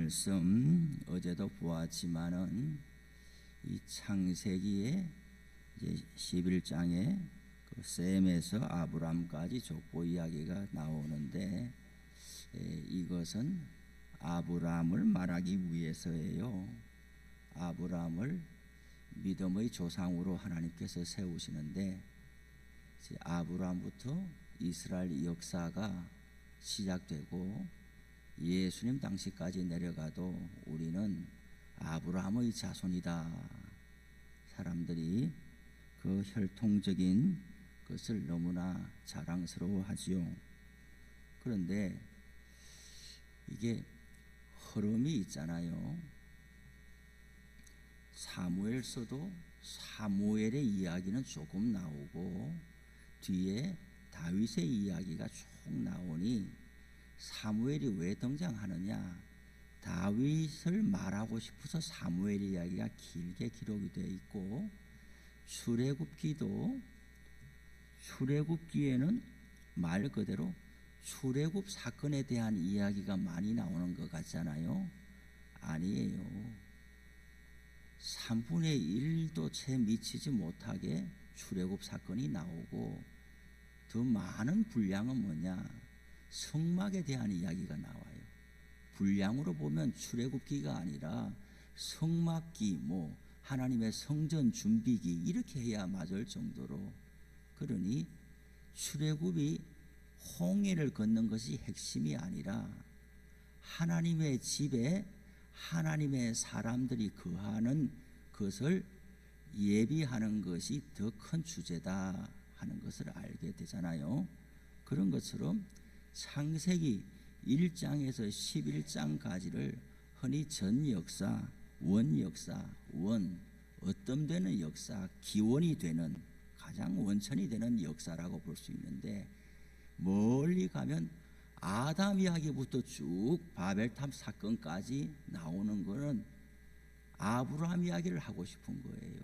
말씀 어제도 보았지만은 이 창세기에 이제 11장에 그 셈에서 아브람까지 족보 이야기가 나오는데 이것은 아브람을 말하기 위해서예요. 아브람을 믿음의 조상으로 하나님께서 세우시는데 아브람부터 이스라엘 역사가 시작되고 예수님 당시까지 내려가도 우리는 아브라함의 자손이다. 사람들이 그 혈통적인 것을 너무나 자랑스러워하지요. 그런데 이게 흐름이 있잖아요. 사무엘서도 사무엘의 이야기는 조금 나오고 뒤에 다윗의 이야기가 쭉 나오니 사무엘이 왜 등장하느냐? 다윗을 말하고 싶어서 사무엘 이야기가 길게 기록이 되어 있고 출애굽기에는 말 그대로 출애굽 사건에 대한 이야기가 많이 나오는 것 같잖아요. 아니에요. 3분의 1도 채 미치지 못하게 출애굽 사건이 나오고 더 많은 분량은 뭐냐? 성막에 대한 이야기가 나와요. 분량으로 보면 출애굽기가 아니라 성막기, 하나님의 성전 준비기 이렇게 해야 맞을 정도로, 그러니 출애굽이 홍해를 걷는 것이 핵심이 아니라 하나님의 집에 하나님의 사람들이 거하는 것을 예비하는 것이 더 큰 주제다 하는 것을 알게 되잖아요. 그런 것처럼 창세기 1장에서 11장까지를 흔히 전 역사, 원 역사, 어떤 되는 역사, 기원이 되는 가장 원천이 되는 역사라고 볼 수 있는데, 멀리 가면 아담 이야기부터 쭉 바벨탑 사건까지 나오는 것은 아브라함 이야기를 하고 싶은 거예요.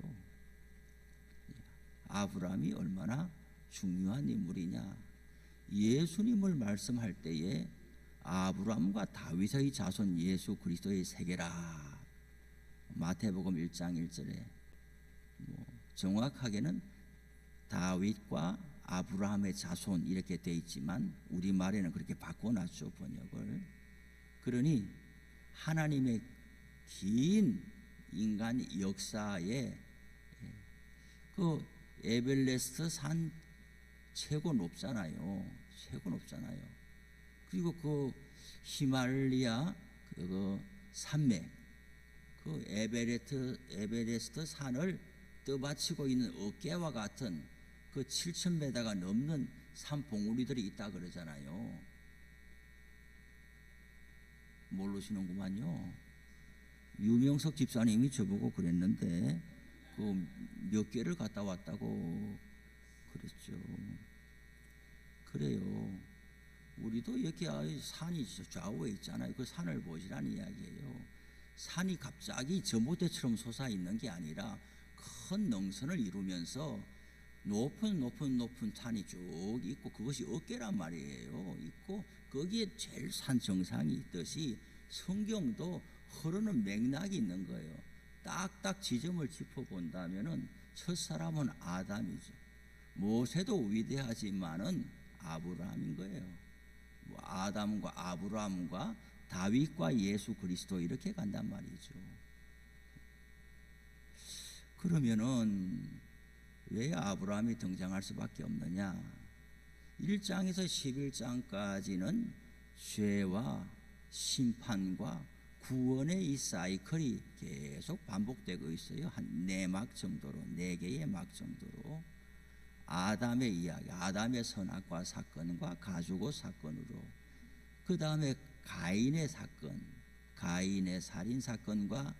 아브라함이 얼마나 중요한 인물이냐. 예수님을 말씀할 때에 아브라함과 다윗의 자손 예수 그리스도의 세계라. 마태복음 1장 1절에 정확하게는 다윗과 아브라함의 자손 이렇게 돼 있지만 우리말에는 그렇게 바꿔놨죠, 번역을. 그러니 하나님의 긴 인간 역사에 그 에벨레스트 산 최고 높잖아요. 그리고 그 히말리아 그 산맥, 그 에베레스트 산을 떠받치고 있는 어깨와 같은 그 7,000m가 넘는 산 봉우리들이 있다 그러잖아요. 모르시는구만요. 유명석 집사님이 저보고 그랬는데 그 몇 개를 갔다 왔다고 그랬죠. 그래요. 우리도 이렇게 산이 좌우에 있잖아요. 그 산을 보시라는 이야기예요. 산이 갑자기 전봇대처럼 솟아 있는 게 아니라 큰 능선을 이루면서 높은 산이 쭉 있고 그것이 어깨란 말이에요. 있고 거기에 제일 산 정상이 있듯이 성경도 흐르는 맥락이 있는 거예요. 딱딱 지점을 짚어본다면은 첫 사람은 아담이죠. 모세도 위대하지만은 아브라함인 거예요. 아담과 아브라함과 다윗과 예수 그리스도 이렇게 간단 말이죠. 그러면은 왜 아브라함이 등장할 수밖에 없느냐? 1장에서 11장까지는 죄와 심판과 구원의 이 사이클이 계속 반복되고 있어요. 한 4막 정도로, 4개의 막 정도로. 아담의 이야기, 아담의 선악과 사건과 가죽옷 사건으로, 그 다음에 가인의 사건, 가인의 살인 사건과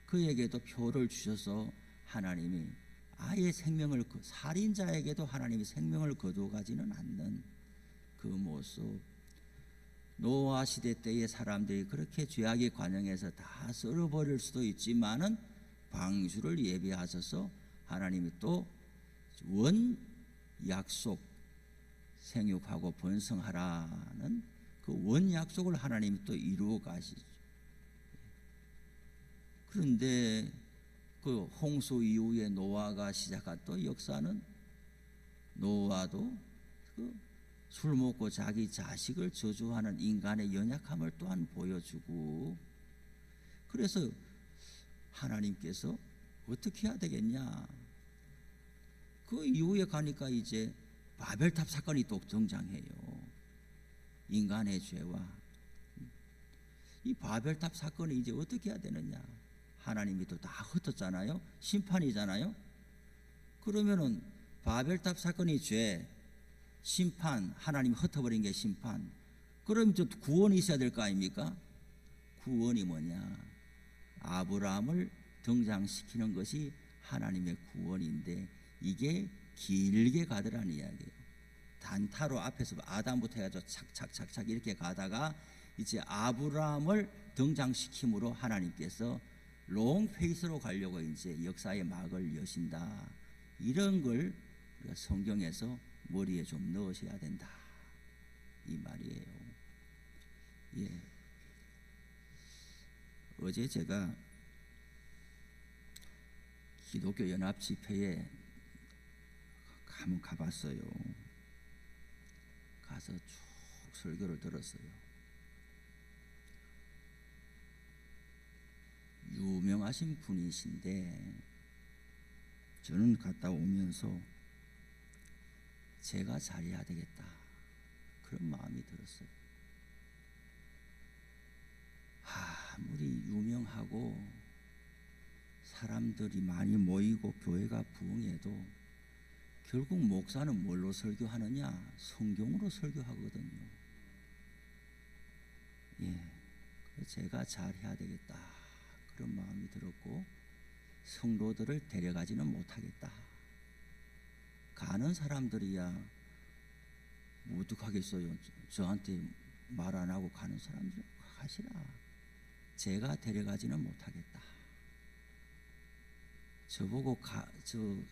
그에게도 표를 주셔서 하나님이 아예 생명을, 살인자에게도 하나님이 생명을 거두어가지는 않는 그 모습. 노아 시대 때의 사람들이 그렇게 죄악의 관영에서 다 썰어버릴 수도 있지만은 방주를 예비하셔서 하나님이 또 원 약속, 생육하고 번성하라는 그 원 약속을 하나님이 또 이루어 가시죠. 그런데 그 홍수 이후에 노아가 시작한 또 역사는 노아도 그 술 먹고 자기 자식을 저주하는 인간의 연약함을 또한 보여주고, 그래서 하나님께서 어떻게 해야 되겠냐, 그 이후에 가니까 이제 바벨탑 사건이 또 등장해요. 인간의 죄와 이 바벨탑 사건이 이제 어떻게 해야 되느냐, 하나님이 또 다 흩었잖아요. 심판이잖아요. 그러면은 바벨탑 사건이 죄, 심판, 하나님이 흩어버린 게 심판, 그러면 또 구원이 있어야 될 거 아닙니까? 구원이 뭐냐, 아브라함을 등장시키는 것이 하나님의 구원인데, 이게 길게 가더라는 이야기예요. 단타로 앞에서 아담부터 해가지고 착착착착 이렇게 가다가 이제 아브라함을 등장시킴으로 하나님께서 롱페이스로 가려고 이제 역사의 막을 여신다. 이런 걸 우리가 성경에서 머리에 좀 넣으셔야 된다, 이 말이에요. 예. 어제 제가 기독교 연합 집회에 한번 가봤어요. 가서 쭉 설교를 들었어요. 유명하신 분이신데 저는 갔다 오면서 제가 잘해야 되겠다, 그런 마음이 들었어요. 아무리 유명하고 사람들이 많이 모이고 교회가 부흥해도 결국 목사는 뭘로 설교하느냐, 성경으로 설교하거든요. 예, 제가 잘해야 되겠다, 그런 마음이 들었고, 성도들을 데려가지는 못하겠다. 가는 사람들이야 뭐 어떡하겠어요. 저한테 말 안 하고 가는 사람들 가시라. 제가 데려가지는 못하겠다. 저보고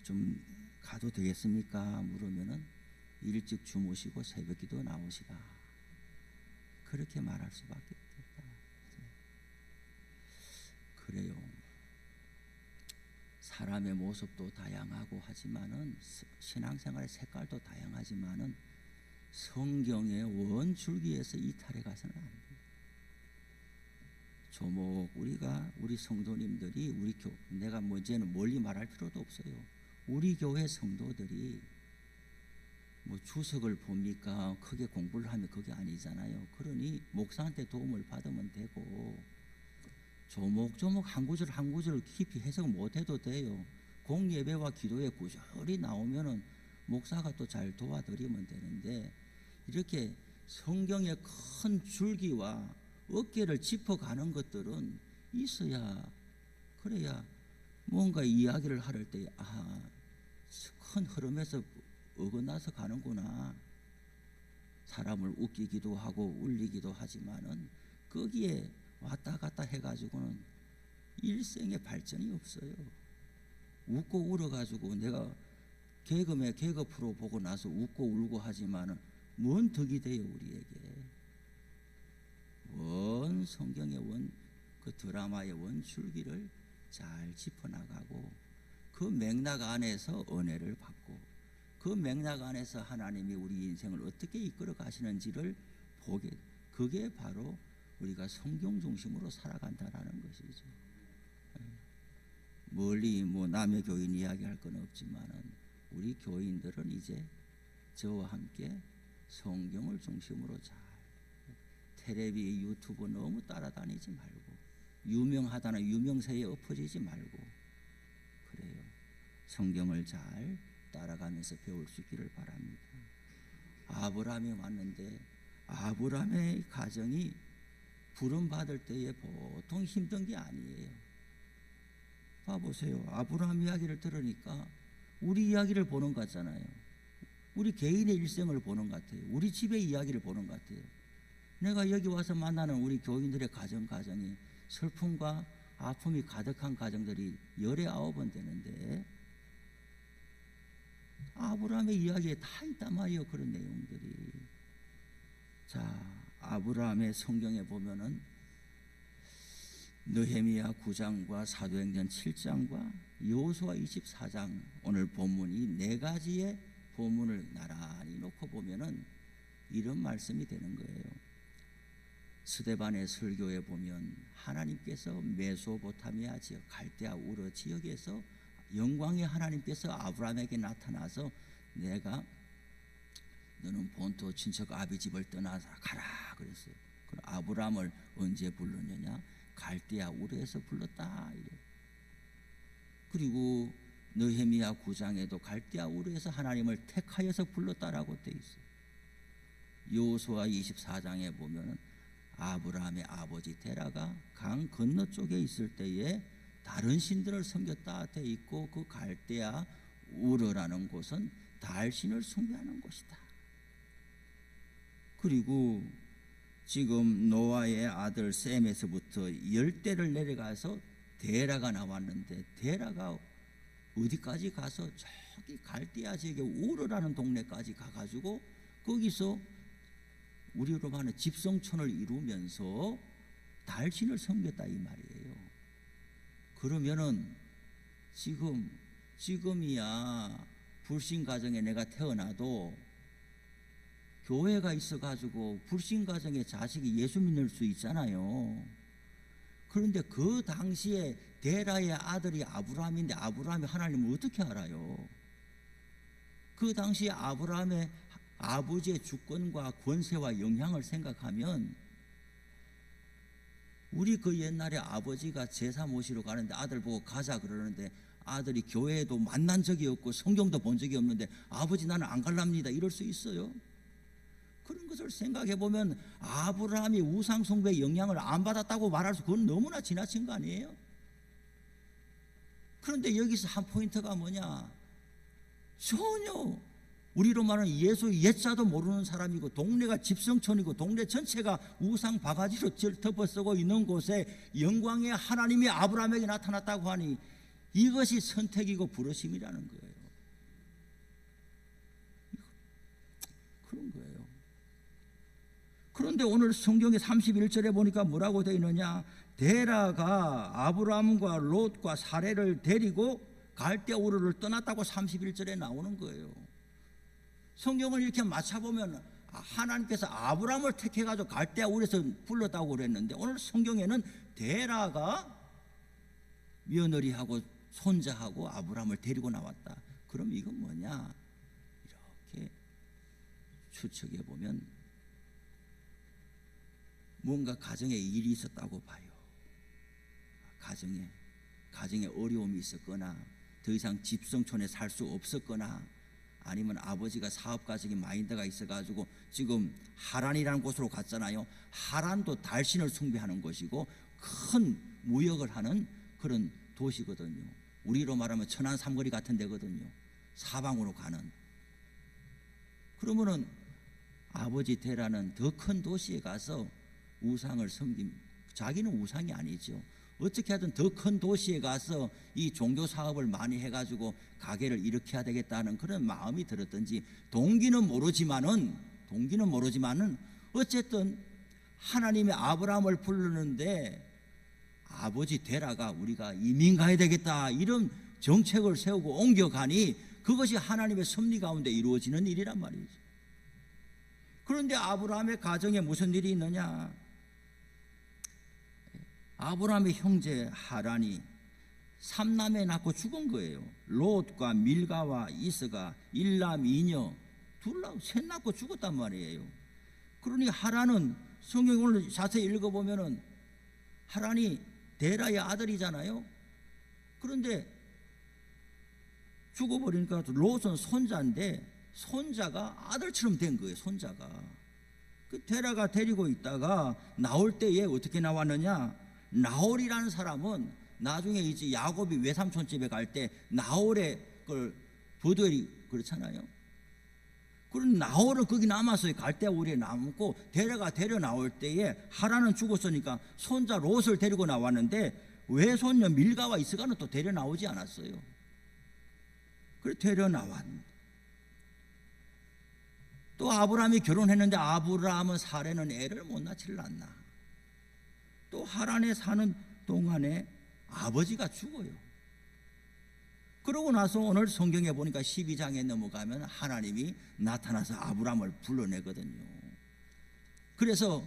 좀 가도 되겠습니까? 물으면은 일찍 주무시고 새벽기도 나오시라. 그렇게 말할 수밖에 없겠다. 그래요. 사람의 모습도 다양하고 하지만은, 신앙생활의 색깔도 다양하지만은 성경의 원줄기에서 이탈해 가서는 안 돼요. 조목 우리 성도님들이 내가 뭐 이제는 멀리 말할 필요도 없어요. 우리 교회 성도들이 뭐 주석을 봅니까? 크게 공부를 하면 그게 아니잖아요. 그러니 목사한테 도움을 받으면 되고, 조목조목 한 구절 한 구절 깊이 해석 못해도 돼요. 공예배와 기도에 구절이 나오면은 목사가 또 잘 도와드리면 되는데, 이렇게 성경의 큰 줄기와 어깨를 짚어가는 것들은 있어야, 그래야 뭔가 이야기를 할 때 큰 흐름에서 어긋나서 가는구나. 사람을 웃기기도 하고 울리기도 하지만은 거기에 왔다 갔다 해가지고는 일생의 발전이 없어요. 웃고 울어가지고 내가 개그 프로 보고 나서 웃고 울고 하지만은 뭔 덕이 돼요 우리에게. 원 성경의 그 드라마의 원줄기를 잘 짚어나가고, 그 맥락 안에서 은혜를 받고, 그 맥락 안에서 하나님이 우리 인생을 어떻게 이끌어 가시는지를 보게, 그게 바로 우리가 성경 중심으로 살아간다라는 것이죠. 멀리 뭐 남의 교인 이야기할 건 없지만은 우리 교인들은 이제 저와 함께 성경을 중심으로 잘, 텔레비 유튜브 너무 따라다니지 말고, 유명하다는 유명세에 엎어지지 말고, 그래요. 성경을 잘 따라가면서 배울 수 있기를 바랍니다. 아브라함이 왔는데 아브라함의 가정이 부름받을 때에 보통 힘든 게 아니에요. 봐보세요. 아브라함 이야기를 들으니까 우리 이야기를 보는 것 같잖아요. 우리 개인의 일생을 보는 것 같아요. 우리 집의 이야기를 보는 것 같아요. 내가 여기 와서 만나는 우리 교인들의 가정이 슬픔과 아픔이 가득한 가정들이 19은 되는데, 아브라함의 이야기에 다 있단 말이에요. 그런 내용들이. 자, 아브라함의 성경에 보면은 느헤미야 9장과 사도행전 7장과 여호수아 24장 오늘 본문이 네 가지의 본문을 나란히 놓고 보면은 이런 말씀이 되는 거예요. 스데반의 설교에 보면 하나님께서 메소포타미아 지역 갈대아 우르 지역에서 영광의 하나님께서 아브라함에게 나타나서 내가 너는 본토 친척 아비 집을 떠나서 가라 그랬어요. 그럼 아브라함을 언제 불렀느냐? 갈대아 우르에서 불렀다 이래. 그리고 느헤미야 9장에도 갈대아 우르에서 하나님을 택하여서 불렀다라고 되어 있어요. 여호수아 24장에 보면은 아브라함의 아버지 데라가 강 건너쪽에 있을 때에 다른 신들을 섬겼다 되어 있고, 그 갈대아 우르라는 곳은 달신을 숭배하는 곳이다. 그리고 지금 노아의 아들 셈에서부터 10대를 내려가서 데라가 나왔는데, 데라가 어디까지 가서 저기 갈대아 지역의 우르라는 동네까지 가가지고 거기서 우리로 말하는 집성촌을 이루면서 달신을 섬겼다 이 말이에요. 그러면은 지금이야 불신 가정에 내가 태어나도 교회가 있어가지고 불신 가정의 자식이 예수 믿을 수 있잖아요. 그런데 그 당시에 데라의 아들이 아브라함인데 아브라함이 하나님을 어떻게 알아요? 그 당시에 아브라함의 아버지의 주권과 권세와 영향을 생각하면, 우리 그 옛날에 아버지가 제사 모시러 가는데 아들 보고 가자 그러는데 아들이 교회에도 만난 적이 없고 성경도 본 적이 없는데 아버지 나는 안 갈랍니다 이럴 수 있어요? 그런 것을 생각해 보면 아브라함이 우상 숭배의 영향을 안 받았다고 말할 수, 그건 너무나 지나친 거 아니에요? 그런데 여기서 한 포인트가 뭐냐? 전혀 우리로 말하는 예수 옛자도 모르는 사람이고 동네가 집성촌이고 동네 전체가 우상 바가지로 덮어쓰고 있는 곳에 영광의 하나님이 아브라함에게 나타났다고 하니 이것이 선택이고 부르심이라는 거예요. 그런 거예요. 그런데 오늘 성경의 31절에 보니까 뭐라고 되어 있느냐? 데라가 아브라함과 롯과 사레를 데리고 갈대아 우르를 떠났다고 31절에 나오는 거예요. 성경을 이렇게 맞춰보면 하나님께서 아브라함을 택해가지고 갈대아 우르에서 불렀다고 그랬는데, 오늘 성경에는 데라가 며느리하고 손자하고 아브라함을 데리고 나왔다. 그럼 이건 뭐냐? 이렇게 추측해 보면 뭔가 가정에 일이 있었다고 봐요. 가정에 어려움이 있었거나 더 이상 집성촌에 살 수 없었거나, 아니면 아버지가 사업가적인 마인드가 있어가지고 지금 하란이라는 곳으로 갔잖아요. 하란도 달신을 숭배하는 곳이고 큰 무역을 하는 그런 도시거든요. 우리로 말하면 천안 삼거리 같은 데거든요. 사방으로 가는. 그러면은 아버지 데라는 더 큰 도시에 가서 우상을 섬김, 자기는 우상이 아니죠. 어떻게 하든 더 큰 도시에 가서 이 종교 사업을 많이 해가지고 가게를 일으켜야 되겠다는 그런 마음이 들었던지, 동기는 모르지만은 어쨌든 하나님이 아브라함을 부르는데 아버지 데라가 우리가 이민 가야 되겠다 이런 정책을 세우고 옮겨가니 그것이 하나님의 섭리 가운데 이루어지는 일이란 말이죠. 그런데 아브라함의 가정에 무슨 일이 있느냐? 아브라함의 형제 하란이 3남매 낳고 죽은 거예요. 롯과 밀가와 이스가 1남 2녀 셋 낳고 죽었단 말이에요. 그러니 하란은 성경 오늘 자세히 읽어보면은 하란이 데라의 아들이잖아요. 그런데 죽어버리니까 롯은 손자인데 손자가 아들처럼 된 거예요. 손자가. 그 데라가 데리고 있다가 나올 때에 어떻게 나왔느냐? 나홀이라는 사람은 나중에 이제 야곱이 외삼촌 집에 갈 때 나홀의 걸 버들이 그렇잖아요. 그런 나홀은 거기 남았어요. 갈대아 우리에 남고, 데라가 데려 나올 때에 하란은 죽었으니까 손자 롯을 데리고 나왔는데 외손녀 밀가와 이스가는 또 데려 나오지 않았어요. 그래 데려 나왔는데 또 아브라함이 결혼했는데 아브라함은 사례는 애를 못 낳지를 않나. 또 하란에 사는 동안에 아버지가 죽어요. 그러고 나서 오늘 성경에 보니까 12장에 넘어가면 하나님이 나타나서 아브라함을 불러내거든요. 그래서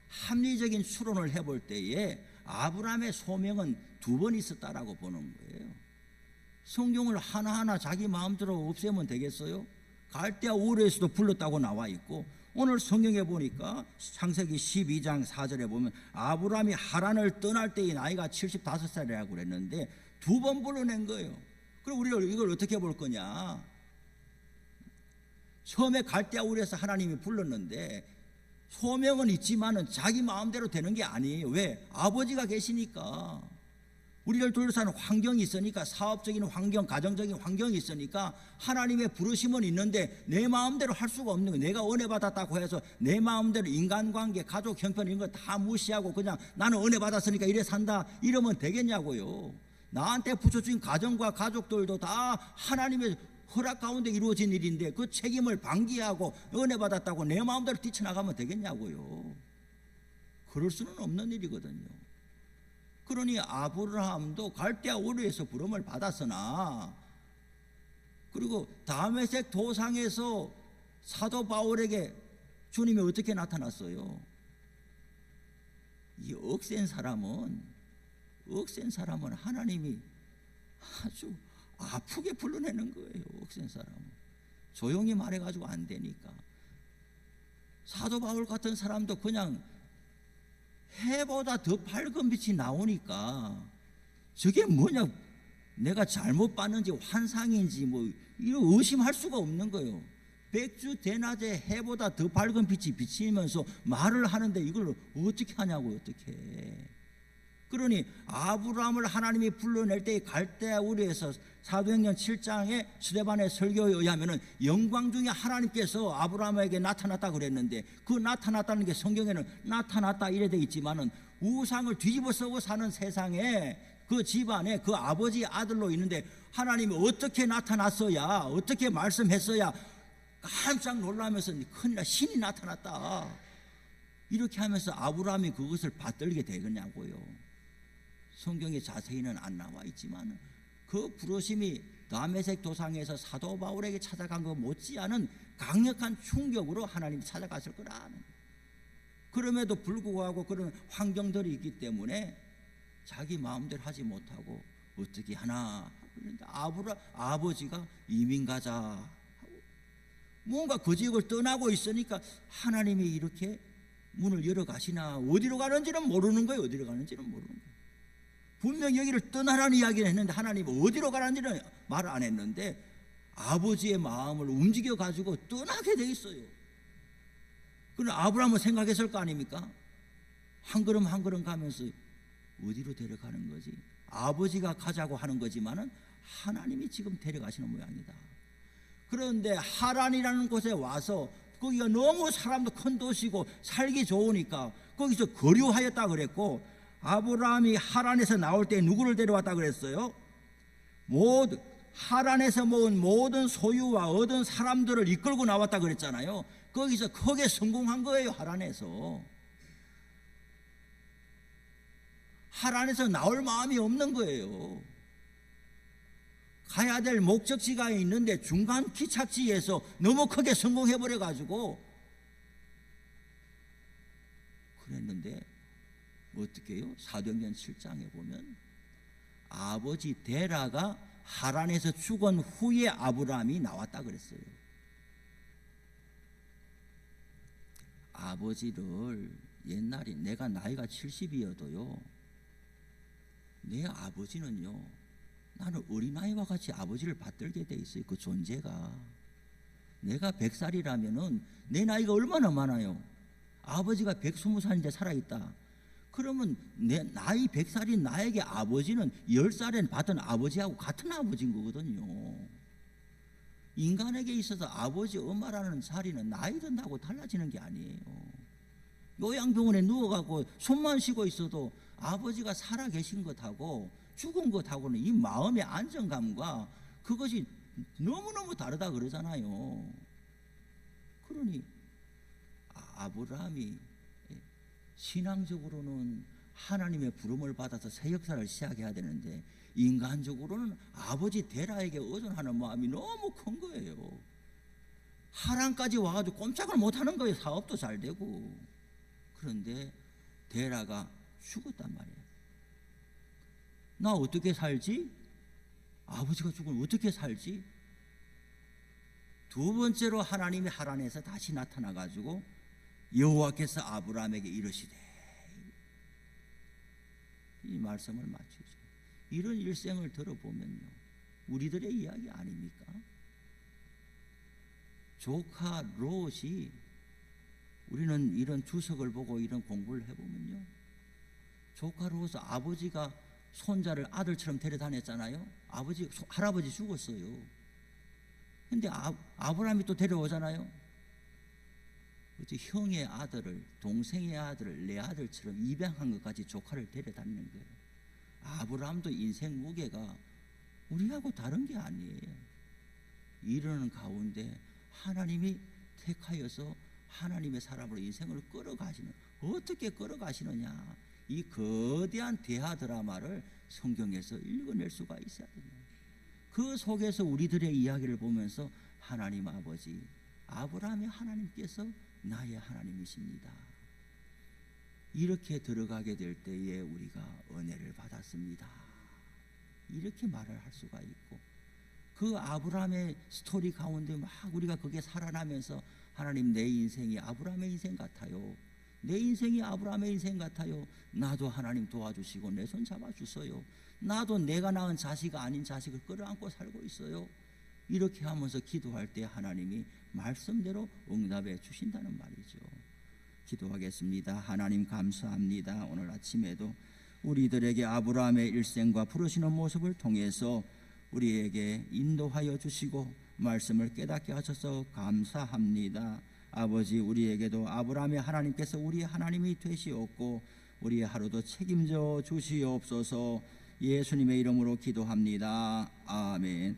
합리적인 추론을 해볼 때에 아브라함의 소명은 2번 있었다라고 보는 거예요. 성경을 하나하나 자기 마음대로 없애면 되겠어요? 갈대아 우르에서도 불렀다고 나와 있고, 오늘 성경에 보니까 창세기 12장 4절에 보면 아브라함이 하란을 떠날 때의 나이가 75살이라고 그랬는데 2번 불러낸 거예요. 그럼 우리가 이걸 어떻게 볼 거냐? 처음에 갈대아 우르에서 하나님이 불렀는데 소명은 있지만은 자기 마음대로 되는 게 아니에요. 왜? 아버지가 계시니까. 우리를 둘러싸는 환경이 있으니까, 사업적인 환경, 가정적인 환경이 있으니까 하나님의 부르심은 있는데 내 마음대로 할 수가 없는 거예요. 내가 은혜 받았다고 해서 내 마음대로 인간관계, 가족 형편 이런 거 다 무시하고 그냥 나는 은혜 받았으니까 이래 산다 이러면 되겠냐고요. 나한테 붙여준 가정과 가족들도 다 하나님의 허락 가운데 이루어진 일인데 그 책임을 방기하고 은혜 받았다고 내 마음대로 뛰쳐나가면 되겠냐고요. 그럴 수는 없는 일이거든요. 그러니 아브라함도 갈대아 우르에서 부름을 받았으나, 그리고 다메섹 도상에서 사도 바울에게 주님이 어떻게 나타났어요? 이 억센 사람은 하나님이 아주 아프게 불러내는 거예요. 억센 사람은 조용히 말해가지고 안 되니까. 사도 바울 같은 사람도 그냥 해보다 더 밝은 빛이 나오니까 저게 뭐냐, 내가 잘못 봤는지 환상인지 뭐 이거 의심할 수가 없는 거예요. 백주 대낮에 해보다 더 밝은 빛이 비치면서 말을 하는데 이걸 어떻게 하냐고. 어떻게. 그러니 아브라함을 하나님이 불러낼 때 갈대아 우르에서 사도행전 7장의 스데반의 설교에 의하면 영광 중에 하나님께서 아브라함에게 나타났다 그랬는데, 그 나타났다는 게 성경에는 나타났다 이래 돼 있지만은 우상을 뒤집어 쓰고 사는 세상에 그 집안에 그 아버지 아들로 있는데 하나님이 어떻게 나타났어야, 어떻게 말씀했어야 깜짝 놀라면서 큰일 나, 신이 나타났다 이렇게 하면서 아브라함이 그것을 받들게 되겠냐고요. 성경에 자세히는 안 나와 있지만 그 부르심이 다메섹 도상에서 사도 바울에게 찾아간 것 못지않은 강력한 충격으로 하나님이 찾아갔을 거라는 거예요. 그럼에도 불구하고 그런 환경들이 있기 때문에 자기 마음대로 하지 못하고 어떻게 하나 하고, 아버지가 이민 가자 하고 뭔가 그 지역을 떠나고 있으니까 하나님이 이렇게 문을 열어 가시나, 어디로 가는지는 모르는 거예요. 어디로 가는지는 모르는 거예요. 분명히 여기를 떠나라는 이야기를 했는데 하나님이 어디로 가라는지는 말을 안 했는데 아버지의 마음을 움직여 가지고 떠나게 돼 있어요. 그럼 아브라함은 생각했을 거 아닙니까? 한 걸음 한 걸음 가면서 어디로 데려가는 거지? 아버지가 가자고 하는 거지만은 하나님이 지금 데려가시는 모양이다. 그런데 하란이라는 곳에 와서 거기가 너무 사람도 큰 도시고 살기 좋으니까 거기서 거류하였다 그랬고, 아브라함이 하란에서 나올 때 누구를 데려왔다 그랬어요? 하란에서 모은 모든 소유와 얻은 사람들을 이끌고 나왔다 그랬잖아요. 거기서 크게 성공한 거예요. 하란에서 나올 마음이 없는 거예요. 가야 될 목적지가 있는데 중간 기착지에서 너무 크게 성공해버려 가지고 그랬는데 어떻게 해요? 사도행전 7장에 보면 아버지 데라가 하란에서 죽은 후에 아브라함이 나왔다 그랬어요. 아버지를 옛날에 내가 나이가 70이어도요 내 아버지는요, 나는 어린아이와 같이 아버지를 받들게 돼 있어요. 그 존재가. 내가 100살이라면은 내 나이가 얼마나 많아요? 아버지가 120살인데 살아있다. 그러면 내 나이 100살인 나에게 아버지는 10살엔 받은 아버지하고 같은 아버지인 거거든요. 인간에게 있어서 아버지 엄마라는 자리는 나이 든다고 달라지는 게 아니에요. 요양병원에 누워가고 숨만 쉬고 있어도 아버지가 살아 계신 것하고 죽은 것하고는 이 마음의 안정감과 그것이 너무너무 다르다 그러잖아요. 그러니 아브라함이 신앙적으로는 하나님의 부름을 받아서 새 역사를 시작해야 되는데 인간적으로는 아버지 데라에게 의존하는 마음이 너무 큰 거예요. 하란까지 와가지고 꼼짝을 못하는 거예요. 사업도 잘 되고. 그런데 데라가 죽었단 말이에요. 나 어떻게 살지? 아버지가 죽으면 어떻게 살지? 두 번째로 하나님이 하란에서 다시 나타나가지고 여호와께서 아브라함에게 이르시되, 이 말씀을 맞추죠. 이런 일생을 들어보면요, 우리들의 이야기 아닙니까? 조카 롯이, 우리는 이런 주석을 보고 이런 공부를 해보면요, 조카 롯은 아버지가 손자를 아들처럼 데려다녔잖아요. 할아버지 죽었어요. 근데 아브라함이 또 데려오잖아요. 형의 아들을, 동생의 아들을 내 아들처럼 입양한 것까지 조카를 데려다니는 거예요. 아브라함도 인생 무게가 우리하고 다른 게 아니에요. 이러는 가운데 하나님이 택하여서 하나님의 사람으로 인생을 끌어가시는, 어떻게 끌어가시느냐, 이 거대한 대하 드라마를 성경에서 읽어낼 수가 있어야 돼요. 그 속에서 우리들의 이야기를 보면서 하나님 아버지, 아브라함의 하나님께서 나의 하나님이십니다, 이렇게 들어가게 될 때에 우리가 은혜를 받았습니다, 이렇게 말을 할 수가 있고, 그 아브라함의 스토리 가운데 막 우리가 그게 살아나면서 하나님, 내 인생이 아브라함의 인생 같아요, 내 인생이 아브라함의 인생 같아요, 나도 하나님 도와주시고 내 손 잡아주세요, 나도 내가 낳은 자식 아닌 자식을 끌어안고 살고 있어요, 이렇게 하면서 기도할 때 하나님이 말씀대로 응답해 주신다는 말이죠. 기도하겠습니다. 하나님 감사합니다. 오늘 아침에도 우리들에게 아브라함의 일생과 부르시는 모습을 통해서 우리에게 인도하여 주시고 말씀을 깨닫게 하셔서 감사합니다. 아버지, 우리에게도 아브라함의 하나님께서 우리의 하나님이 되시옵고 우리의 하루도 책임져 주시옵소서. 예수님의 이름으로 기도합니다. 아멘.